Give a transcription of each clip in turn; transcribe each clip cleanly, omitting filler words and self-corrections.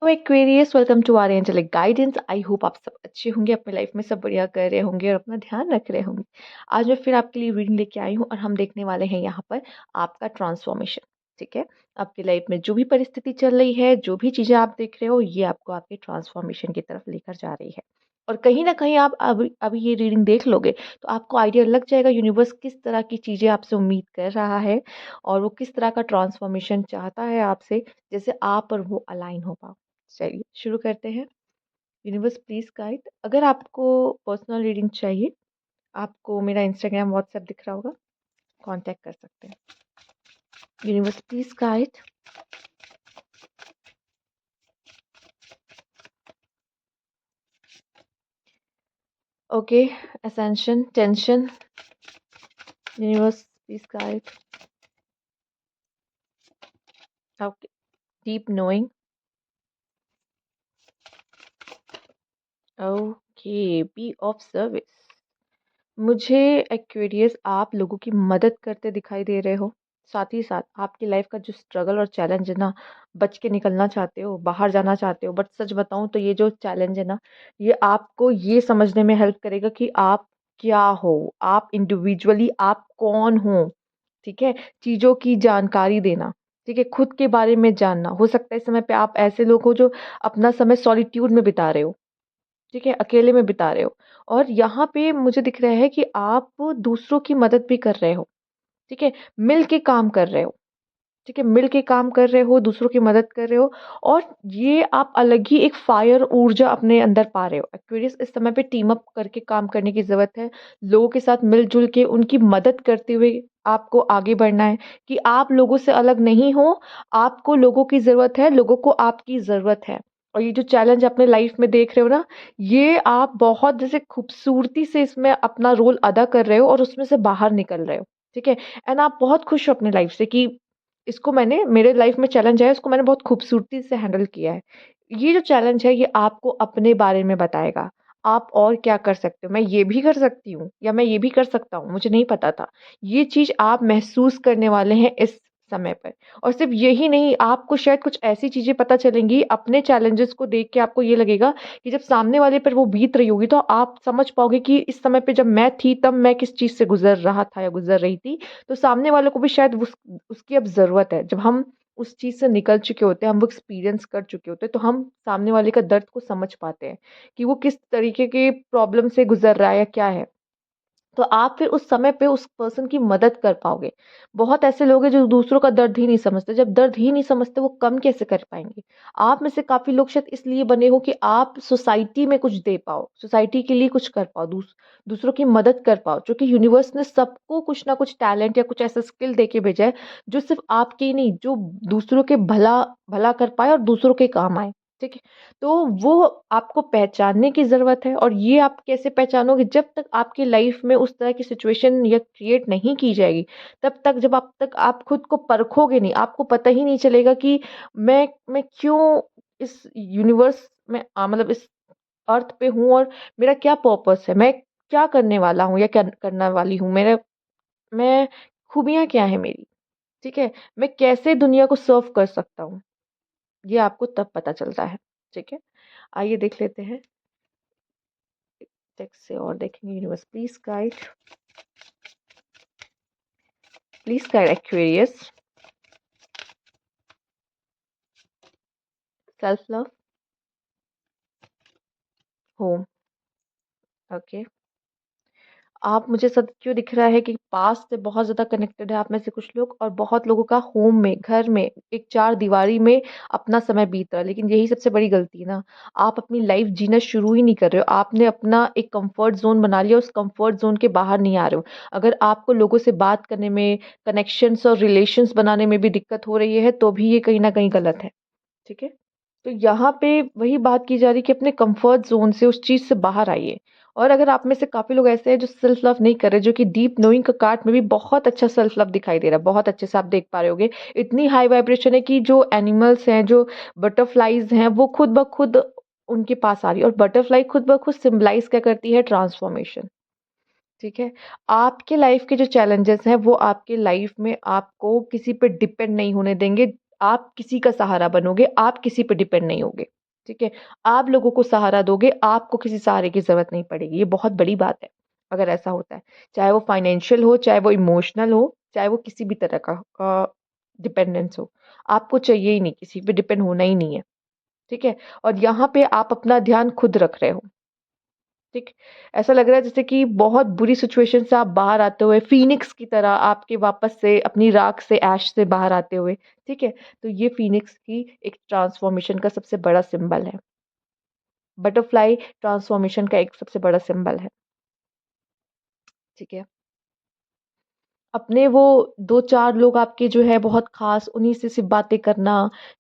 तो Aquarius welcome to our angelic guidance. I hope आप सब अच्छे होंगे, अपने लाइफ में सब बढ़िया कर रहे होंगे और अपना ध्यान रख रहे होंगे। आज मैं फिर आपके लिए रीडिंग लेके आई हूँ और हम देखने वाले हैं यहाँ पर आपका ट्रांसफॉर्मेशन। ठीक है, आपकी लाइफ में जो भी परिस्थिति चल रही है, जो भी चीज़ें आप देख रहे हो, ये आपको आपके ट्रांसफॉर्मेशन की तरफ लेकर जा रही है। और कहीं ना कहीं आप अभी अभी ये रीडिंग देख लोगे तो आपको आइडिया लग जाएगा यूनिवर्स किस तरह की चीज़ें आपसे उम्मीद कर रहा है और वो किस तरह का ट्रांसफॉर्मेशन चाहता है आपसे, जैसे आप और वो अलाइन हो पाओ। चलिए शुरू करते हैं। Universe please guide. अगर आपको पर्सनल रीडिंग चाहिए, आपको मेरा इंस्टाग्राम व्हाट्सएप दिख रहा होगा, कांटेक्ट कर सकते हैं। Universe please guide. Okay, ascension tension. Universe please guide. Okay, deep knowing. Okay, be of service. मुझे एक्वेरियस आप लोगों की मदद करते दिखाई दे रहे हो। साथ ही साथ आपकी लाइफ का जो स्ट्रगल और चैलेंज है ना, बच के निकलना चाहते हो, बाहर जाना चाहते हो, बट सच बताऊं तो ये जो चैलेंज है ना, ये आपको ये समझने में हेल्प करेगा कि आप क्या हो, आप इंडिविजुअली आप कौन हो। ठीक है, चीज़ों की जानकारी देना। ठीक है, खुद के बारे में जानना। हो सकता है इस समय पे आप ऐसे लोग हो जो अपना समय सॉलिट्यूड में बिता रहे हो। ठीक है, अकेले में बिता रहे हो। और यहाँ पे मुझे दिख रहा है कि आप दूसरों की मदद भी कर रहे हो। ठीक है, मिल के काम कर रहे हो। ठीक है, मिल के काम कर रहे हो, दूसरों की मदद कर रहे हो। और ये आप अलग ही एक फायर ऊर्जा अपने अंदर पा रहे हो। एक्वेरियस, इस समय पे टीम अप करके काम करने की ज़रूरत है। लोगों के साथ मिल-जुल के उनकी मदद करते हुए आपको आगे बढ़ना है कि आप लोगों से अलग नहीं हो, आपको लोगों की ज़रूरत है, लोगों को आपकी ज़रूरत है। और ये जो चैलेंज अपने लाइफ में देख रहे हो ना, ये आप बहुत जैसे खूबसूरती से इसमें अपना रोल अदा कर रहे हो और उसमें से बाहर निकल रहे हो। ठीक है, एंड आप बहुत खुश हो अपनी लाइफ से कि इसको मैंने, मेरे लाइफ में चैलेंज आया, इसको मैंने बहुत खूबसूरती से हैंडल किया है। ये जो चैलेंज है, ये आपको अपने बारे में बताएगा। आप और क्या कर सकते हो? मैं ये भी कर सकती हूँ या मैं ये भी कर सकता हूँ, मुझे नहीं पता था। ये चीज़ आप महसूस करने वाले हैं इस समय पर। और सिर्फ़ यही नहीं, आपको शायद कुछ ऐसी चीज़ें पता चलेंगी, अपने चैलेंजेस को देख के आपको ये लगेगा कि जब सामने वाले पर वो बीत रही होगी, तो आप समझ पाओगे कि इस समय पे जब मैं थी, तब मैं किस चीज़ से गुज़र रहा था या गुज़र रही थी। तो सामने वालों को भी शायद उसकी अब ज़रूरत है। जब हम उस चीज़ से निकल चुके होते हैं, हम वो एक्सपीरियंस कर चुके होते हैं, तो हम सामने वाले का दर्द को समझ पाते हैं कि वो किस तरीके के प्रॉब्लम से गुज़र रहा है या क्या है। तो आप फिर उस समय पे उस पर्सन की मदद कर पाओगे। बहुत ऐसे लोग हैं जो दूसरों का दर्द ही नहीं समझते। जब दर्द ही नहीं समझते, वो कम कैसे कर पाएँगे? आप में से काफ़ी लोग शायद इसलिए बने हो कि आप सोसाइटी में कुछ दे पाओ, सोसाइटी के लिए कुछ कर पाओ, दूसरों की मदद कर पाओ। क्योंकि यूनिवर्स ने सबको कुछ ना कुछ टैलेंट या कुछ ऐसा स्किल दे के भेजा है, जो सिर्फ़ आपके ही नहीं, जो दूसरों के भला भला कर पाए और दूसरों के काम आए। ठीक है? तो वो आपको पहचानने की ज़रूरत है। और ये आप कैसे पहचानोगे? जब तक आपकी लाइफ में उस तरह की सिचुएशन या क्रिएट नहीं की जाएगी, तब तक, जब आप तक आप खुद को परखोगे नहीं, आपको पता ही नहीं चलेगा कि मैं क्यों इस यूनिवर्स में मतलब इस अर्थ पे हूँ और मेरा क्या पर्पस है? मैं क्या करने वाला हूँ या क्या करने वाली हूँ? मैं खूबियाँ क्या हैं मेरी? ठीक है? मैं कैसे दुनिया को सर्व कर सकता हूँ? ये आपको तब पता चलता है। ठीक है? आइए देख लेते हैं। टेक्स्ट से और देखेंगे। Universe please guide Aquarius. Self love, home. Okay, आप मुझे सब क्यों दिख रहा है कि पास्ट से बहुत ज़्यादा कनेक्टेड है आप में से कुछ लोग, और बहुत लोगों का होम में, घर में, एक चार दीवारी में अपना समय बीत रहा है। लेकिन यही सबसे बड़ी गलती है ना, आप अपनी लाइफ जीना शुरू ही नहीं कर रहे हो। आपने अपना एक कंफर्ट जोन बना लिया, उस कंफर्ट जोन के बाहर नहीं आ रहे हो। अगर आपको लोगों से बात करने में, कनेक्शंस और रिलेशंस बनाने में भी दिक्कत हो रही है, तो भी ये कहीं ना कहीं गलत है। ठीक है, तो यहाँ पे वही बात की जा रही है कि अपने कंफर्ट ज़ोन से, उस चीज़ से बाहर आइए। और अगर आप में से काफ़ी लोग ऐसे हैं जो सेल्फ लव नहीं कर रहे, जो कि डीप नोइंग का कार्ड में भी बहुत अच्छा सेल्फ लव दिखाई दे रहा है, बहुत अच्छे से आप देख पा रहे होंगे। इतनी हाई वाइब्रेशन है कि जो एनिमल्स हैं, जो बटरफ्लाइज़ हैं, वो खुद ब खुद उनके पास आ रही है। और बटरफ्लाई खुद ब खुद सिम्बलाइज़ क्या करती है? ट्रांसफॉर्मेशन। ठीक है? आपके लाइफ़ के जो चैलेंजेस हैं, वो आपके लाइफ़ में आपको किसी पे डिपेंड नहीं होने देंगे। आप किसी का सहारा बनोगे, आप किसी पे डिपेंड नहीं होगे, ठीक है? आप लोगों को सहारा दोगे, आपको किसी सहारे की ज़रूरत नहीं पड़ेगी। ये बहुत बड़ी बात है, अगर ऐसा होता है। चाहे वो फाइनेंशियल हो, चाहे वो इमोशनल हो, चाहे वो किसी भी तरह का डिपेंडेंस हो। आपको चाहिए ही नहीं, किसी पे डिपेंड होना ही नहीं है, ठीक है? और यहाँ पे आप अपना ध्यान खुद रख रहे हो। ठीक, ऐसा लग रहा है जैसे कि बहुत बुरी सिचुएशन से आप बाहर आते हुए फ़ीनिक्स की तरह आपके वापस से अपनी राख से ऐश से बाहर आते हुए, ठीक है? तो ये फ़ीनिक्स की एक ट्रांसफ़ॉर्मेशन का सबसे बड़ा सिंबल है। बटरफ्लाई ट्रांसफ़ॉर्मेशन का एक सबसे बड़ा सिंबल है, ठीक है? अपने वो 2-4 लोग आपके जो है बहुत ख़ास, उन्हीं से सिर्फ़ बातें करना,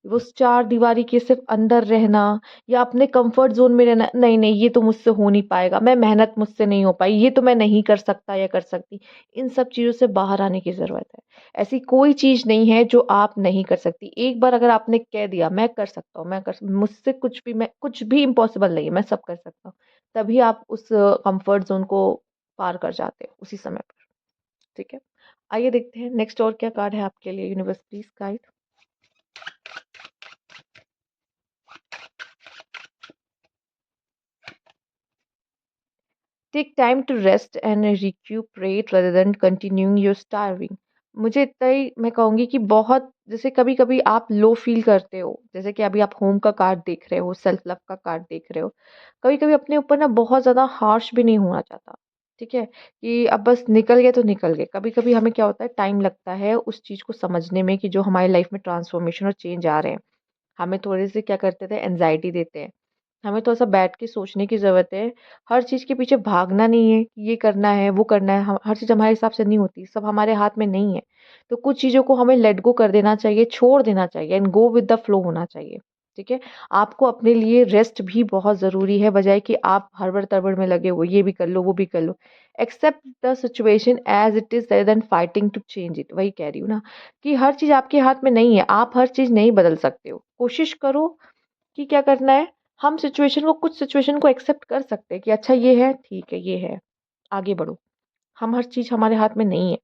वो उस चारदीवारी के सिर्फ़ अंदर रहना या अपने कम्फ़र्ट ज़ोन में रहना, नहीं, नहीं ये तो मुझसे हो नहीं पाएगा, मैं मेहनत मुझसे नहीं हो पाई, ये तो मैं नहीं कर सकता या कर सकती। इन सब चीज़ों से बाहर आने की ज़रूरत है। ऐसी कोई चीज़ नहीं है जो आप नहीं कर सकती। एक बार अगर आपने कह दिया मैं कर सकता हूँ, मुझसे कुछ भी इम्पॉसिबल नहीं है, मैं सब कर सकता हूँ। तभी आप उस कम्फ़र्ट ज़ोन को पार कर जाते हो उसी समय पर, ठीक है? आइए देखते हैं नेक्स्ट और क्या कार्ड है आपके लिए, universe please guide. Take time to rest and recuperate rather than continuing your starving। मुझे इतना ही मैं कहूँगी कि बहुत जैसे कभी कभी आप लो फील करते हो, जैसे कि अभी आप होम का कार्ड देख रहे हो, सेल्फ लव का कार्ड देख रहे हो, कभी कभी अपने ऊपर ना बहुत ज़्यादा हार्श भी नहीं होना चाहता, ठीक है? कि अब बस निकल गए तो निकल गए। कभी कभी हमें क्या होता है, टाइम लगता है उस चीज़ को समझने में कि जो हमारी लाइफ में ट्रांसफॉर्मेशन और चेंज आ रहे हैं। हमें थोड़े-से क्या करते थे, एंग्ज़ायटी देते हैं। हमें थोड़ा-सा बैठ के सोचने की ज़रूरत है। हर चीज़ के पीछे भागना नहीं है कि ये करना है, वो करना है। ह हर चीज़ हमारे हिसाब से नहीं होती, सब हमारे हाथ में नहीं है। तो कुछ चीज़ों को हमें लेट गो कर देना चाहिए, छोड़ देना चाहिए and go with the flow होना चाहिए, ठीक है? आपको अपने लिए रेस्ट भी बहुत ज़रूरी है, बजाए कि आप हड़बड़-तड़बड़ में लगे हो, ये भी कर लो, वो भी कर लो। Accept the situation as it is rather than fighting to change it. वही कह रही हूँ ना कि हर चीज़ आपके हाथ में नहीं है, आप हर चीज़ नहीं बदल सकते हो। कोशिश करो कि क्या करना है, हम कुछ सिचुएशन को एक्सेप्ट कर सकते हैं कि अच्छा ये है, ठीक है, ये है, आगे बढ़ो। हम हर चीज़ हमारे हाथ में नहीं है,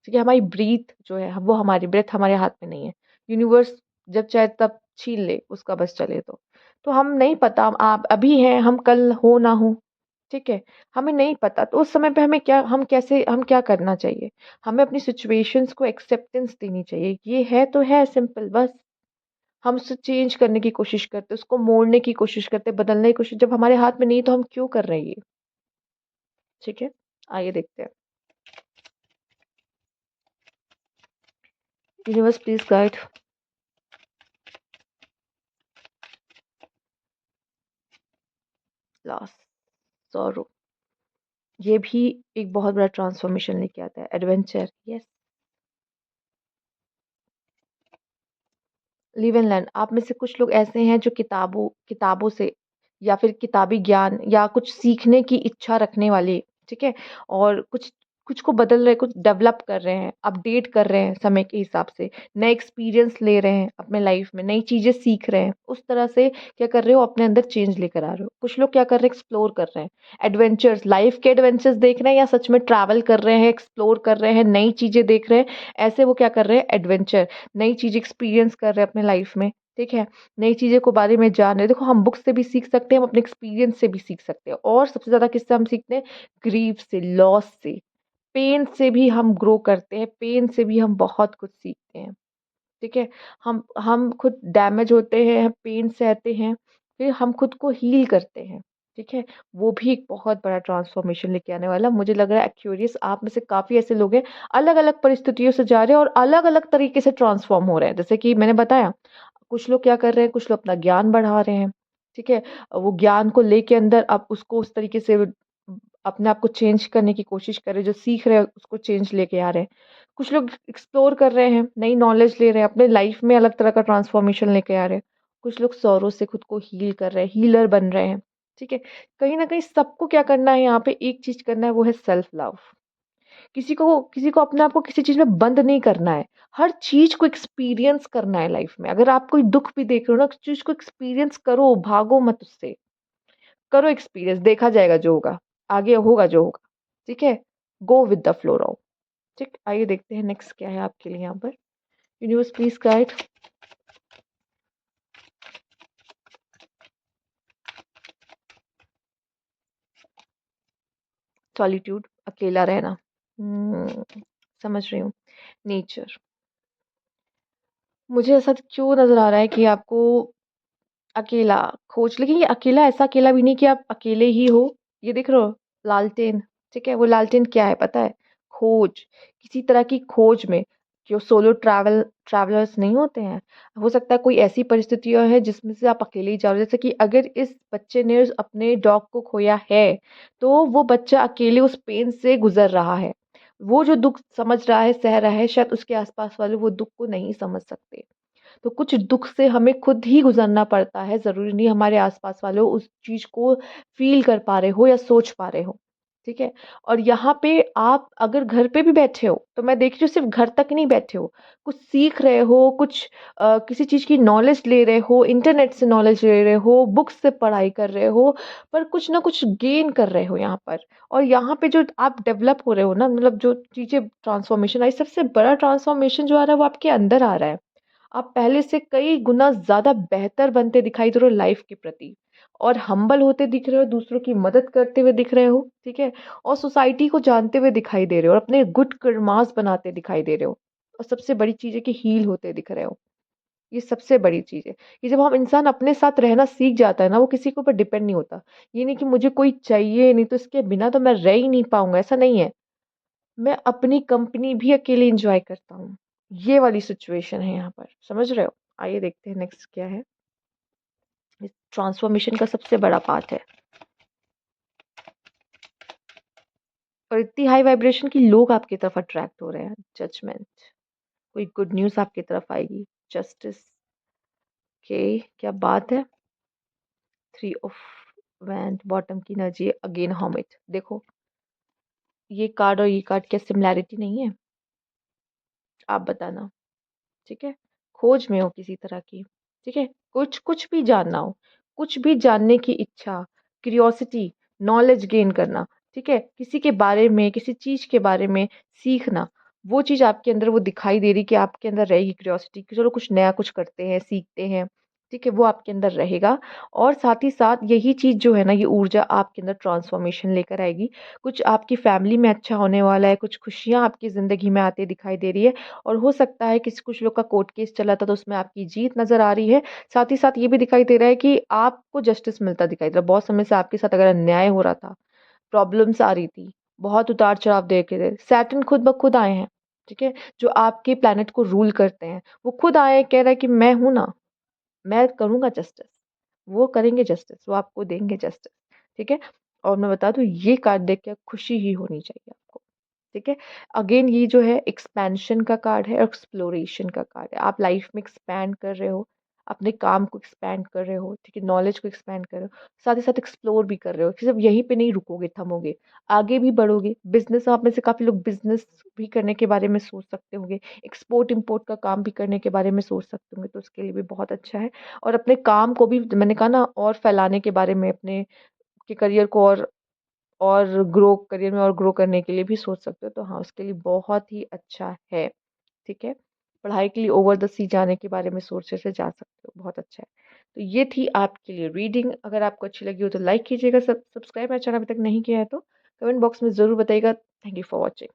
ठीक है? हमारी ब्रीथ जो है, वो हमारी ब्रेथ हमारे हाथ में नहीं है। यूनिवर्स जब चाहे तब छीन ले, उसका बस चले तो। तो हम नहीं पता आप अभी हैं, हम कल हो ना हो, ठीक है? हमें नहीं पता, तो उस समय पे हम क्या करना चाहिए? हमें अपनी सिचुएशंस को एक्सेप्टेंस देनी चाहिए। ये है तो है सिंपल बस। हम उसे चेंज करने की कोशिश करते हैं, उसको मोड़ने की कोशिश करते हैं, बदलने की कोशिश, जब हमारे हाथ में नहीं है तो हम क्यों कर रहे हैं ये? ठीक है? आइए देखते हैं। Universe please guide. Loss, sorrow, ये भी एक बहुत बड़ा ट्रांसफॉर्मेशन लेके आता है। Adventure, yes. Live and learn, आप में से कुछ लोग ऐसे हैं जो किताबों किताबों से या फिर किताबी ज्ञान या कुछ सीखने की इच्छा रखने वाले, ठीक है? और कुछ कुछ को बदल रहे, कुछ डेवलप कर रहे हैं, अपडेट कर रहे हैं समय के हिसाब से, नए एक्सपीरियंस ले रहे हैं अपने लाइफ में, नई चीज़ें सीख रहे हैं। उस तरह से क्या कर रहे हो, अपने अंदर चेंज लेकर आ रहे हो। कुछ लोग क्या कर रहे हैं, एक्सप्लोर कर रहे हैं। एडवेंचर्स, लाइफ के एडवेंचर्स देख रहे हैं या सच में ट्रैवल कर रहे हैं, एक्सप्लोर कर रहे हैं, नई चीज़ें देख रहे हैं। ऐसे वो क्या कर रहे हैं, एडवेंचर, नई चीज़ एक्सपीरियंस कर रहे हैं अपने लाइफ में, ठीक है? नई चीज़ों के बारे में जान रहे हैं। देखो, हम बुक्स से भी सीख सकते हैं, हम अपने एक्सपीरियंस से भी सीख सकते हैं, और सबसे ज़्यादा किससे हम सीखते हैं? ग्रीफ से, लॉस से, पेन से भी हम ग्रो करते हैं, पेन से भी हम बहुत कुछ सीखते हैं, ठीक है? हम खुद डैमेज होते हैं, हम पेन सहते हैं, फिर हम खुद को हील करते हैं, ठीक है? वो भी एक बहुत बड़ा ट्रांसफॉर्मेशन लेके आने वाला। मुझे लग रहा है एक्वेरियस आप में से काफ़ी ऐसे लोग हैं, अलग-अलग परिस्थितियों से जा रहे हैं और अलग-अलग तरीके से ट्रांसफॉर्म हो रहे हैं। जैसे कि मैंने बताया, कुछ लोग क्या कर रहे हैं, कुछ लोग अपना ज्ञान बढ़ा रहे हैं, ठीक है? वो ज्ञान को लेके अंदर अब उसको उस तरीके से अपने आप को चेंज करने की कोशिश कर रहे हैं, जो सीख रहे हैं उसको चेंज लेके आ रहे हैं। कुछ लोग एक्सप्लोर कर रहे हैं, नई नॉलेज ले रहे हैं, अपने लाइफ में अलग तरह का ट्रांसफॉर्मेशन लेके आ रहे हैं। कुछ लोग सौरों से खुद को हील कर रहे हैं, हीलर बन रहे हैं, ठीक है? कहीं न कहीं सबको क्या करना है, यहाँ पे एक चीज़ करना है, वो है सेल्फ लव। किसी को अपने आप को किसी चीज़ में बंद नहीं करना है। हर चीज़ को एक्सपीरियंस करना है लाइफ में। अगर आप कोई दुःख भी देख रहे हो ना, उस चीज़ को एक्सपीरियंस करो, भागो मत उससे। करो एक्सपीरियंस, देखा जाएगा जो होगा। आगे होगा जो होगा, ठीक है? गो विद द फ्लो रहो, ठीक? आइए देखते हैं नेक्स्ट क्या है आपके लिए यहाँ पर। Universe please guide. सॉलिट्यूड, अकेला रहना। समझ रही हूँ। नेचर। मुझे ऐसा क्यों नज़र आ रहा है कि आपको अकेला खोज, लेकिन ये अकेला ऐसा अकेला भी नहीं कि आप अकेले ही हो। ये देख रहे हो लालटेन, ठीक है, वो लालटेन क्या है पता है? खोज, किसी तरह की खोज में। जो सोलो ट्रैवलर्स नहीं होते हैं, हो सकता है कोई ऐसी परिस्थितियां है जिसमें से आप अकेले ही जा रहे हो। जैसे कि अगर इस बच्चे ने अपने डॉग को खोया है, तो वो बच्चा अकेले उस पेन से गुजर रहा है। वो जो दुख समझ रहा है, सह रहा है, शायद उसके आसपास वाले वो दुख को नहीं समझ सकते। तो कुछ दुख से हमें खुद ही गुजरना पड़ता है, ज़रूरी नहीं हमारे आस-पास वाले उस चीज़ को फ़ील कर पा रहे हो या सोच पा रहे हो, ठीक है? और यहाँ पे आप अगर घर पे भी बैठे हो, तो मैं देख रही हूँ सिर्फ़ घर तक नहीं बैठे हो, कुछ सीख रहे हो, कुछ किसी चीज़ की नॉलेज ले रहे हो, इंटरनेट से नॉलेज ले रहे हो, बुक्स से पढ़ाई कर रहे हो, पर कुछ ना कुछ गेन कर रहे हो यहाँ पर। और यहाँ पे जो आप डेवलप हो रहे हो ना, मतलब जो चीज़ें ट्रांसफ़ॉर्मेशन आई, सबसे बड़ा ट्रांसफ़ॉर्मेशन जो आ रहा है, वो आपके अंदर आ रहा है। आप पहले से कई गुना ज़्यादा बेहतर बनते दिखाई दे रहे हो लाइफ के प्रति, और हम्बल होते दिख रहे हो, दूसरों की मदद करते हुए दिख रहे हो, ठीक है? और सोसाइटी को जानते हुए दिखाई दे रहे हो और अपने गुड कर्मास बनाते दिखाई दे रहे हो। और सबसे बड़ी चीज़ है कि हील होते दिख रहे हो। ये सबसे बड़ी चीज़ है कि जब हम इंसान अपने साथ रहना सीख जाता है ना, वो किसी के ऊपर डिपेंड नहीं होता। ये नहीं कि मुझे कोई चाहिए, नहीं तो इसके बिना तो मैं रह ही नहीं पाऊँगा, ऐसा नहीं है। मैं अपनी कंपनी भी अकेले एन्जॉय करता हूँ। ये वाली सिचुएशन है यहाँ पर, समझ रहे हो? आइए देखते हैं नेक्स्ट क्या है। इस ट्रांसफॉर्मेशन का सबसे बड़ा पार्ट है, और इतनी हाई वाइब्रेशन कि लोग आपकी तरफ अट्रैक्ट हो रहे हैं। जजमेंट, कोई गुड न्यूज़ आपकी तरफ आएगी। जस्टिस, के क्या बात है। थ्री ऑफ वैंड, बॉटम की एनर्जी, अगेन हॉमिट। देखो, ये कार्ड और ये कार्ड क्या सिमिलैरिटी नहीं है? आप बताना। ठीक है? खोज में हो किसी तरह की, ठीक है? कुछ कुछ भी जानना हो, कुछ भी जानने की इच्छा, क्यूरियोसिटी, नॉलेज गेन करना, ठीक है? किसी के बारे में, किसी चीज़ के बारे में सीखना, वो चीज़ आपके अंदर वो दिखाई दे रही कि आपके अंदर रहेगी क्यूरियोसिटी कि चलो कुछ नया कुछ करते हैं, सीखते हैं, ठीक है? वो आपके अंदर रहेगा। और साथ ही साथ यही चीज़ जो है ना, ये ऊर्जा आपके अंदर ट्रांसफॉर्मेशन लेकर आएगी। कुछ आपकी फैमिली में अच्छा होने वाला है, कुछ खुशियाँ आपकी ज़िंदगी में आती दिखाई दे रही है। और हो सकता है किसी कुछ लोग का कोर्ट केस चला था, तो उसमें आपकी जीत नज़र आ रही है। साथ ही साथ ये भी दिखाई दे रहा है कि आपको जस्टिस मिलता दिखाई दे रहा है। बहुत समय से आपके साथ अगर अन्याय हो रहा था, प्रॉब्लम्स आ रही थी, बहुत उतार-चढ़ाव देखे थे, सैटर्न खुद ब खुद आए हैं, ठीक है? जो आपके प्लैनेट को रूल करते हैं, वो खुद आए हैं, कह रहा है कि मैं हूँ ना, मैं करूँगा जस्टिस। वो करेंगे जस्टिस, वो आपको देंगे जस्टिस, ठीक है? और मैं बता दूँ, ये कार्ड देख के खुशी ही होनी चाहिए आपको। ठीक है? अगेन ये जो है एक्सपेंशन का कार्ड है और एक्सप्लोरेशन का कार्ड है। आप लाइफ में एक्सपैंड कर रहे हो, अपने काम को एक्सपैंड कर रहे हो, ठीक है? नॉलेज को एक्सपैंड कर रहे हो, साथ ही साथ एक्सप्लोर भी कर रहे हो कि सिर्फ यहीं पे नहीं रुकोगे, थमोगे, आगे भी बढ़ोगे। बिज़नेस, आप में से काफ़ी लोग बिज़नेस भी करने के बारे में सोच सकते होंगे, एक्सपोर्ट-इम्पोर्ट का काम भी करने के बारे में सोच सकते होंगे, तो उसके लिए भी बहुत अच्छा है। और अपने काम को भी मैंने कहा ना, और फैलाने के बारे में, अपने के करियर को और ग्रो, करियर में और ग्रो करने के लिए भी सोच सकते हो, तो हाँ, उसके लिए बहुत ही अच्छा है, ठीक है? पढ़ाई के लिए ओवर द सी जाने के बारे में सोच रहे थे, जा सकते हो, बहुत अच्छा है। तो ये थी आपके लिए रीडिंग। अगर आपको अच्छी लगी हो तो लाइक कीजिएगा, सब्सक्राइब मेरा चैनल अभी तक नहीं किया है तो कमेंट बॉक्स में ज़रूर बताइएगा। Thank you for watching.